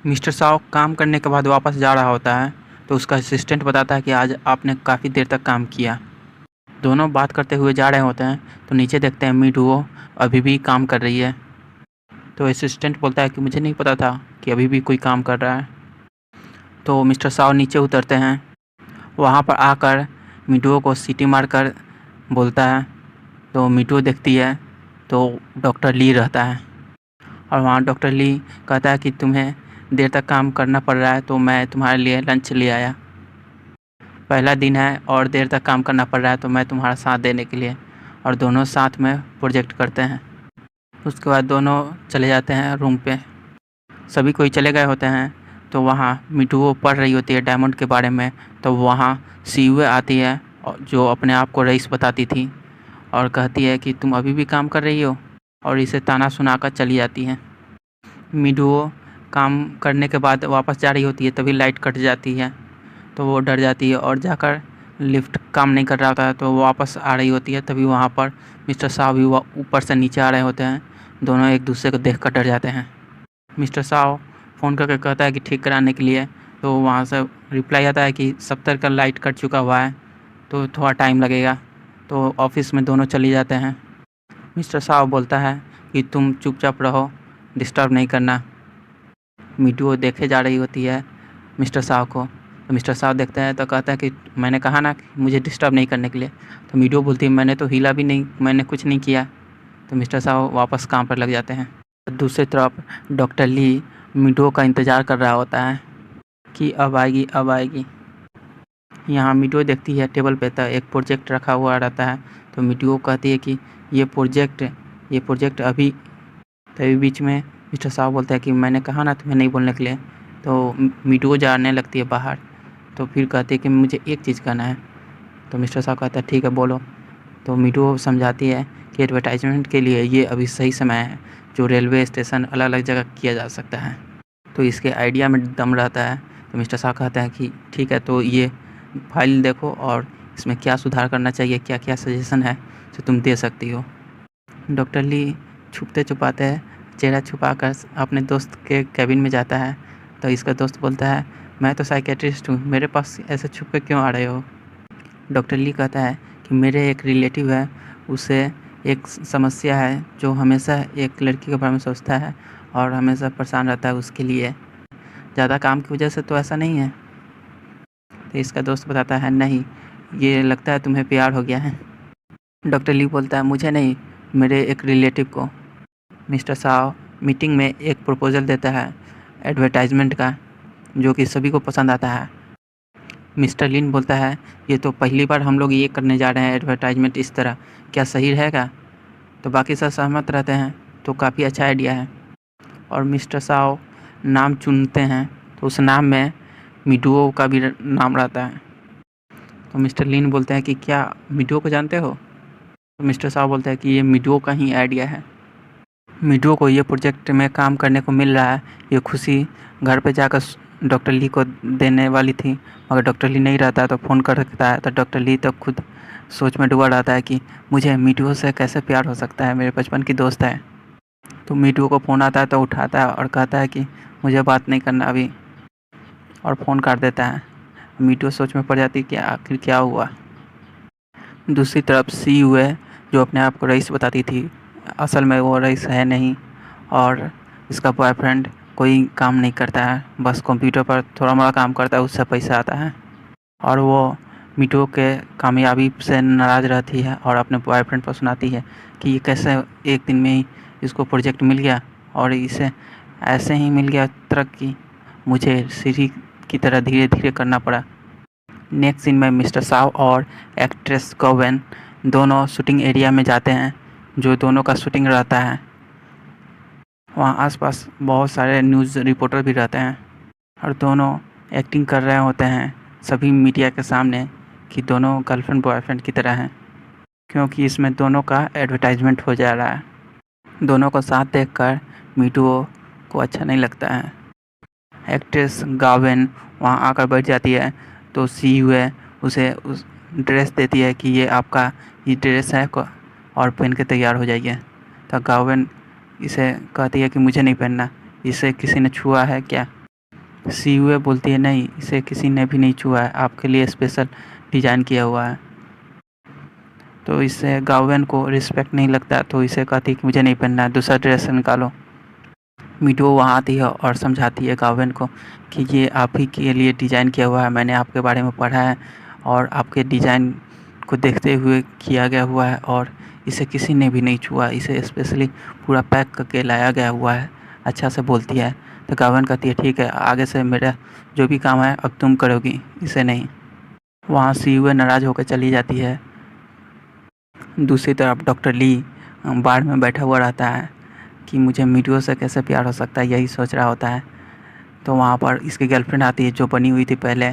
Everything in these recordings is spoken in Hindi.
मिस्टर साव काम करने के बाद वापस जा रहा होता है तो उसका असिस्टेंट बताता है कि आज आपने काफ़ी देर तक काम किया। दोनों बात करते हुए जा रहे होते हैं तो नीचे देखते हैं मीडुओ अभी भी काम कर रही है। तो असिस्टेंट बोलता है कि मुझे नहीं पता था कि अभी भी कोई काम कर रहा है। तो मिस्टर साव नीचे उतरते हैं। वहाँ पर आकर मीडुओ को सीटी मारकर बोलता है। तो मीडुओ देखती है तो डॉक्टर ली रहता है और वहाँ डॉक्टर ली कहता है कि तुम्हें देर तक काम करना पड़ रहा है तो मैं तुम्हारे लिए लंच ले आया। पहला दिन है और देर तक काम करना पड़ रहा है तो मैं तुम्हारा साथ देने के लिए। और दोनों साथ में प्रोजेक्ट करते हैं। उसके बाद दोनों चले जाते हैं रूम पे। सभी कोई चले गए होते हैं तो वहाँ मिठुओ पढ़ रही होती है डायमंड के बारे में। तो वहाँ सीयुए आती है जो अपने आप को रईस बताती थी और कहती है कि तुम अभी भी काम कर रही हो, और इसे ताना सुनाकर चली जाती है। मिडुओ काम करने के बाद वापस जा रही होती है तभी लाइट कट जाती है तो वो डर जाती है और जाकर लिफ्ट काम नहीं कर रहा होता है तो वो वापस आ रही होती है। तभी वहाँ पर मिस्टर साव भी ऊपर से नीचे आ रहे होते हैं। दोनों एक दूसरे को देखकर डर जाते हैं। मिस्टर साव फ़ोन करके कहता है कि ठीक कराने के लिए। तो वहाँ से रिप्लाई आता है कि 70 का लाइट कट चुका हुआ है तो थोड़ा टाइम लगेगा। तो ऑफिस में दोनों चले जाते हैं। मिस्टर साव बोलता है कि तुम चुपचाप रहो, डिस्टर्ब नहीं करना। मीटू देखे जा रही होती है मिस्टर साव को। तो मिस्टर साव देखते हैं तो कहता है कि मैंने कहा ना कि मुझे डिस्टर्ब नहीं करने के लिए। तो मीटू बोलती है मैंने तो हिला भी नहीं, मैंने कुछ नहीं किया। तो मिस्टर साव वापस काम पर लग जाते हैं। दूसरी तरफ डॉक्टर ली मीटू का इंतज़ार कर रहा होता है कि अब आएगी अब आएगी। यहाँ मीटू देखती है टेबल पे तो एक प्रोजेक्ट रखा हुआ रहता है। तो मीटू कहती है कि ये प्रोजेक्ट अभी। तभी बीच में मिस्टर साव बोलता है कि मैंने कहा ना तुम्हें नहीं बोलने के लिए। तो मीटू जानने लगती है बाहर। तो फिर कहती है कि मुझे एक चीज़ कहना है। तो मिस्टर साव कहता है ठीक है बोलो। तो मीटू समझाती है कि एडवर्टाइजमेंट के लिए ये अभी सही समय है जो रेलवे स्टेशन अलग अलग जगह किया जा सकता है। तो इसके आइडिया में दम रहता है। तो मिस्टर साव कहता है कि ठीक है तो ये फाइल देखो और इसमें क्या सुधार करना चाहिए, क्या क्या सजेशन है जो तुम दे सकती हो। डॉक्टर ली छुपते छुपाते चेहरा छुपाकर अपने दोस्त के कैबिन में जाता है। तो इसका दोस्त बोलता है मैं तो साइकेट्रिस्ट हूँ, मेरे पास ऐसे छुप के क्यों आ रहे हो। डॉक्टर ली कहता है कि मेरे एक रिलेटिव है, उसे एक समस्या है जो हमेशा एक लड़की के बारे में सोचता है और हमेशा परेशान रहता है उसके लिए। ज़्यादा काम की वजह से तो ऐसा नहीं है। तो इसका दोस्त बताता है नहीं, ये लगता है तुम्हें प्यार हो गया है। डॉक्टर ली बोलता है मुझे नहीं, मेरे एक रिलेटिव को। मिस्टर साव मीटिंग में एक प्रपोज़ल देता है एडवर्टाइजमेंट का जो कि सभी को पसंद आता है। मिस्टर लिन बोलता है ये तो पहली बार हम लोग ये करने जा रहे हैं एडवर्टाइजमेंट इस तरह, क्या सही रहेगा। तो बाकी सब सहमत रहते हैं तो काफ़ी अच्छा आइडिया है। और मिस्टर साव नाम चुनते हैं तो उस नाम में मिडुओ का भी नाम रहता है। तो मिस्टर लिन बोलते हैं कि क्या मिडुओ को जानते हो। तो मिस्टर साव बोलता है कि ये मिडुओ का ही आइडिया है। मिडुओ को ये प्रोजेक्ट में काम करने को मिल रहा है, ये खुशी घर पे जाकर डॉक्टर ली को देने वाली थी, मगर डॉक्टर ली नहीं रहता है तो फ़ोन करता है। तो डॉक्टर ली तो खुद सोच में डूबा रहता है कि मुझे मिडुओ से कैसे प्यार हो सकता है, मेरे बचपन की दोस्त है। तो मिडुओ को फ़ोन आता है तो उठाता है और कहता है कि मुझे बात नहीं करना अभी, और फ़ोन काट देता है। मिडुओ सोच में पड़ जाती है कि आखिर क्या हुआ। दूसरी तरफ सीयुए जो अपने आप को रईस बताती थी, असल में वो रईस है नहीं और इसका बॉयफ्रेंड कोई काम नहीं करता है, बस कंप्यूटर पर थोड़ा मोड़ा काम करता है, उससे पैसा आता है। और वो मिटू के कामयाबी से नाराज़ रहती है और अपने बॉयफ्रेंड पर सुनाती है कि ये कैसे एक दिन में ही इसको प्रोजेक्ट मिल गया और इसे ऐसे ही मिल गया तरक्की, मुझे सीढ़ी की तरह धीरे धीरे करना पड़ा। नेक्स्ट सीन में मिस्टर साव और एक्ट्रेस गोवेन दोनों शूटिंग एरिया में जाते हैं जो दोनों का शूटिंग रहता है। वहाँ आसपास बहुत सारे न्यूज़ रिपोर्टर भी रहते हैं और दोनों एक्टिंग कर रहे होते हैं सभी मीडिया के सामने कि दोनों गर्लफ्रेंड बॉयफ्रेंड की तरह हैं, क्योंकि इसमें दोनों का एडवर्टाइजमेंट हो जा रहा है। दोनों को साथ देखकर मीटुओ को अच्छा नहीं लगता है। एक्ट्रेस गावेन वहाँ आकर बैठ जाती है तो सीयुए उसे उस ड्रेस देती है कि ये ड्रेस है और पहन के तैयार हो जाइए। तो गावेन इसे कहती है कि मुझे नहीं पहनना, इसे किसी ने छुआ है क्या। सीयूए बोलती है नहीं, इसे किसी ने भी नहीं छुआ है, आपके लिए स्पेशल डिज़ाइन किया हुआ है। तो इससे गावेन को रिस्पेक्ट नहीं लगता, तो इसे कहती है कि मुझे नहीं पहनना है, दूसरा ड्रेस निकालो। मीडुओ वहाँ आती है और समझाती है गावेन को कि ये आप ही के लिए डिज़ाइन किया हुआ है, मैंने आपके बारे में पढ़ा है और आपके डिज़ाइन को देखते हुए किया गया हुआ है और इसे किसी ने भी नहीं छुआ, इसे स्पेशली पूरा पैक करके लाया गया हुआ है। अच्छा से बोलती है तो गावेन कहती है ठीक है, आगे से मेरा जो भी काम है अब तुम करोगी, इसे नहीं। वहाँ सीयूए नाराज़ होकर चली जाती है। दूसरी तरफ डॉक्टर ली बार में बैठा हुआ रहता है कि मुझे मीडुओ से कैसे प्यार हो सकता है, यही सोच रहा होता है। तो वहाँ पर इसकी गर्लफ्रेंड आती है जो बनी हुई थी पहले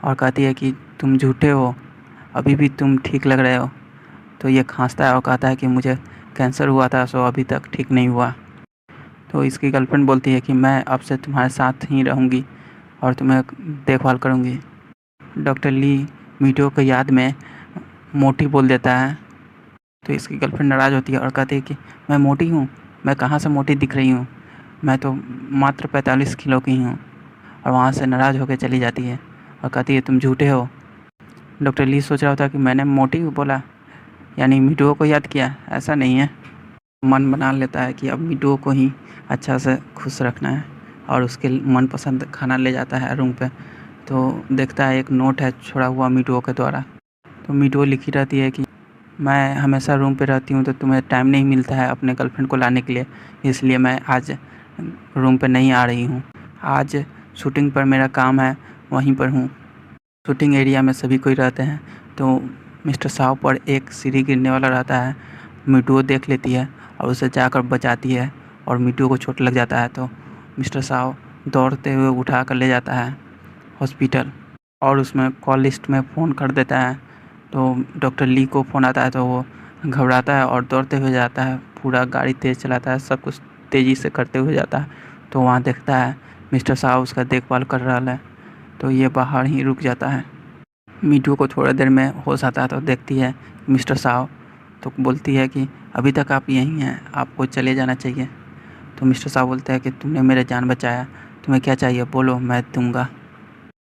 और कहती है कि तुम झूठे हो, अभी भी तुम ठीक लग रहे हो। तो ये खांसता है और कहता है कि मुझे कैंसर हुआ था, सो अभी तक ठीक नहीं हुआ। तो इसकी गर्लफ्रेंड बोलती है कि मैं अब से तुम्हारे साथ ही रहूँगी और तुम्हें देखभाल करूँगी। डॉक्टर ली मीडुओ को याद में मोटी बोल देता है। तो इसकी गर्लफ्रेंड नाराज़ होती है और कहती है कि मैं मोटी हूँ, मैं कहाँ से मोटी दिख रही हूँ, मैं तो मात्र 45 किलो की हूँ। और वहाँ से नाराज़ होकर चली जाती है और कहती है तुम झूठे हो। डॉक्टर ली सोच रहा होता है कि मैंने मोटी बोला, यानी मीडुओ को याद किया, ऐसा नहीं है। मन बना लेता है कि अब मीडुओ को ही अच्छा से खुश रखना है और उसके मनपसंद खाना ले जाता है रूम पे। तो देखता है एक नोट है छोड़ा हुआ मीडुओ के द्वारा। तो मीडुओ लिखी रहती है कि मैं हमेशा रूम पे रहती हूँ तो तुम्हें टाइम नहीं मिलता है अपने गर्लफ्रेंड को लाने के लिए, इसलिए मैं आज रूम पे नहीं आ रही हूँ। आज शूटिंग पर मेरा काम है, वहीं पर हूँ। शूटिंग एरिया में सभी कोई रहते हैं। तो मिस्टर साव पर एक सीढ़ी गिरने वाला रहता है। मीडुओ देख लेती है और उसे जाकर बचाती है और मीडुओ को चोट लग जाता है। तो मिस्टर साव दौड़ते हुए उठा कर ले जाता है हॉस्पिटल और उसमें कॉल लिस्ट में फ़ोन कर देता है। तो डॉक्टर ली को फ़ोन आता है तो वो घबराता है और दौड़ते हुए जाता है, पूरा गाड़ी तेज़ चलाता है, सब कुछ तेज़ी से करते हुए जाता है। तो वहाँ देखता है मिस्टर साव उसका देखभाल कर रहा है। तो ये बाहर ही रुक जाता है। मीडुओ को थोड़ी देर में होश आता है तो देखती है मिस्टर साव, तो बोलती है कि अभी तक आप यहीं हैं, आपको चले जाना चाहिए। तो मिस्टर साव बोलते हैं कि तुमने मेरे जान बचाया, तुम्हें क्या चाहिए बोलो, मैं दूंगा।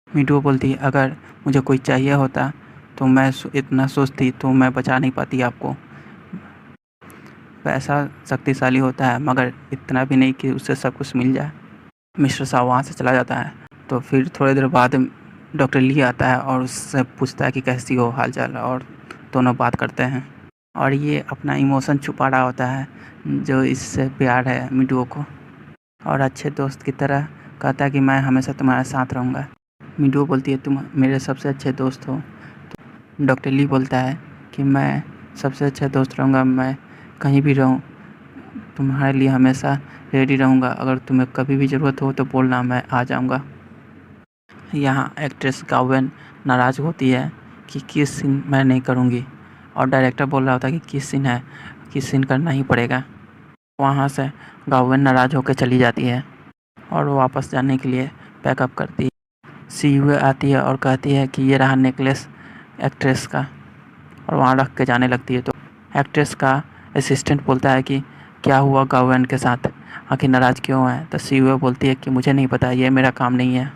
मीडुओ बोलती है अगर मुझे कोई चाहिए होता तो मैं इतना सोचती तो मैं बचा नहीं पाती आपको। पैसा शक्तिशाली होता है मगर इतना भी नहीं कि उससे सब कुछ मिल जाए। मिस्टर साव वहाँ से चला जाता है। तो फिर थोड़ी देर बाद डॉक्टर ली आता है और उससे पूछता है कि कैसी हो हाल चाल, और दोनों बात करते हैं और ये अपना इमोशन छुपा रहा होता है जो इससे प्यार है मीडुओ को, और अच्छे दोस्त की तरह कहता है कि मैं हमेशा तुम्हारे साथ रहूँगा। मीडुओ बोलती है तुम मेरे सबसे अच्छे दोस्त हो। तो डॉक्टर ली बोलता है कि मैं सबसे अच्छा दोस्त रहूँगा, मैं कहीं भी रहूँ तुम्हारे लिए हमेशा रेडी रहूँगा, अगर तुम्हें कभी भी ज़रूरत हो तो बोलना, मैं आ जाऊँगा। यहाँ एक्ट्रेस गावेन नाराज़ होती है कि किस सीन मैं नहीं करूँगी और डायरेक्टर बोल रहा होता है कि किस सीन है, किस सीन करना ही पड़ेगा। वहाँ से गावेन नाराज़ होकर चली जाती है और वो वापस जाने के लिए पैकअप करती है। सीयूए आती है और कहती है कि ये रहा नेकलेस एक्ट्रेस का, और वहाँ रख के जाने लगती है। तो एक्ट्रेस का असिस्टेंट बोलता है कि क्या हुआ गावेन के साथ, आखिर नाराज़ क्यों है। तो सीयूए बोलती है कि मुझे नहीं पता, ये मेरा काम नहीं है।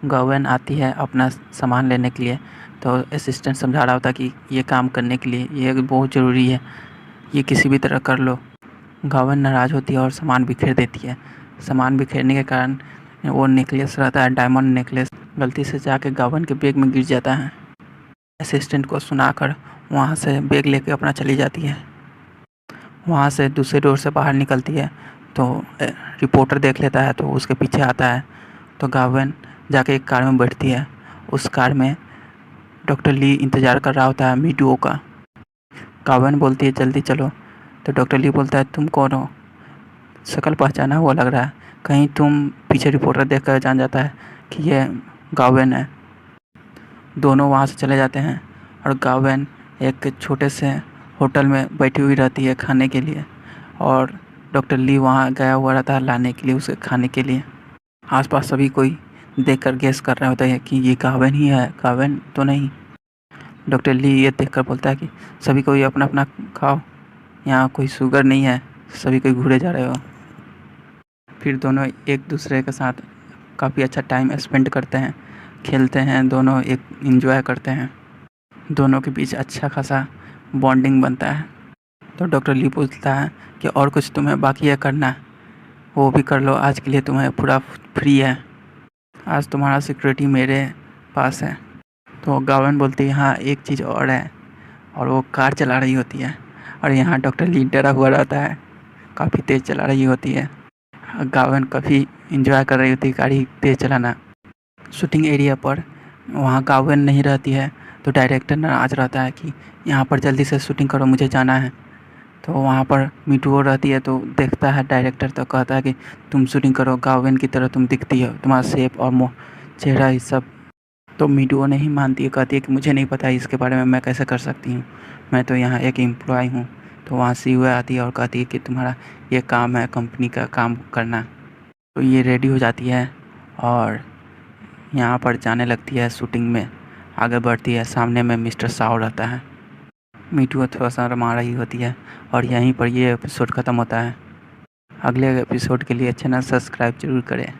गावेन आती है अपना सामान लेने के लिए, तो असिस्टेंट समझा रहा होता कि ये काम करने के लिए ये बहुत ज़रूरी है, ये किसी भी तरह कर लो। गावेन नाराज़ होती है और सामान बिखेर देती है। सामान बिखेरने के कारण वो नेकलेस रहता है, डायमंड नेकलेस, गलती से जाके गावेन के बैग में गिर जाता है। असिस्टेंट को सुनाकर वहाँ से बैग लेके अपना चली जाती है। वहाँ से दूसरे डोर से बाहर निकलती है तो रिपोर्टर देख लेता है तो उसके पीछे आता है। तो गावेन जाके एक कार में बैठती है। उस कार में डॉक्टर ली इंतज़ार कर रहा होता है मीडुओ का। गावेन बोलती है जल्दी चलो। तो डॉक्टर ली बोलता है तुम कौन हो, शक्ल पहचाना हुआ लग रहा है, कहीं तुम पीछे रिपोर्टर देखकर जान जाता है कि ये गावेन है। दोनों वहाँ से चले जाते हैं और गावेन एक छोटे से होटल में बैठी हुई रहती है खाने के लिए, और डॉक्टर ली वहाँ गया हुआ रहता है लाने के लिए उसे खाने के लिए। आसपास सभी कोई देखकर गेस कर रहे होते हैं कि ये गावेन ही है, गावेन तो नहीं। डॉक्टर ली ये देखकर बोलता है कि सभी कोई अपना अपना खाओ, यहाँ कोई शुगर नहीं है, सभी कोई घूरे जा रहे हो। फिर दोनों एक दूसरे के साथ काफ़ी अच्छा टाइम स्पेंड करते हैं, खेलते हैं, दोनों एक एंजॉय करते हैं, दोनों के बीच अच्छा खासा बॉन्डिंग बनता है। तो डॉक्टर ली पूछता है कि और कुछ तुम्हें बाकी है करना, वो भी कर लो, आज के लिए तुम्हें पूरा फ्री है, आज तुम्हारा सिक्योरिटी मेरे पास है। तो गावन बोलती है हाँ एक चीज़ और है, और वो कार चला रही होती है और यहाँ डॉक्टर ली डरा हुआ रहता है, काफ़ी तेज़ चला रही होती है। गावन काफ़ी इंजॉय कर रही होती है गाड़ी तेज़ चलाना। शूटिंग एरिया पर वहाँ गावन नहीं रहती है, तो डायरेक्टर नाराज़ रहता है कि यहाँ पर जल्दी से शूटिंग करो, मुझे जाना है। तो वहाँ पर मीठू रहती है, तो देखता है डायरेक्टर, तो कहता है कि तुम शूटिंग करो, गावन की तरह तुम दिखती हो, तुम्हारा शेप और चेहरा ये सब। तो मीठू नहीं मानती है, कहती है कि मुझे नहीं पता इसके बारे में, मैं कैसे कर सकती हूँ, मैं तो यहाँ एक एम्प्लॉय हूँ। तो वहाँ सीईओ आती है और कहती है कि तुम्हारा ये काम है कंपनी का काम करना। तो ये रेडी हो जाती है और यहाँ पर जाने लगती है, शूटिंग में आगे बढ़ती है। सामने में मिस्टर साव रहता है, मीठू थोड़ा सा रमा रही होती है, और यहीं पर ये एपिसोड ख़त्म होता है। अगले एपिसोड के लिए चैनल सब्सक्राइब जरूर करें।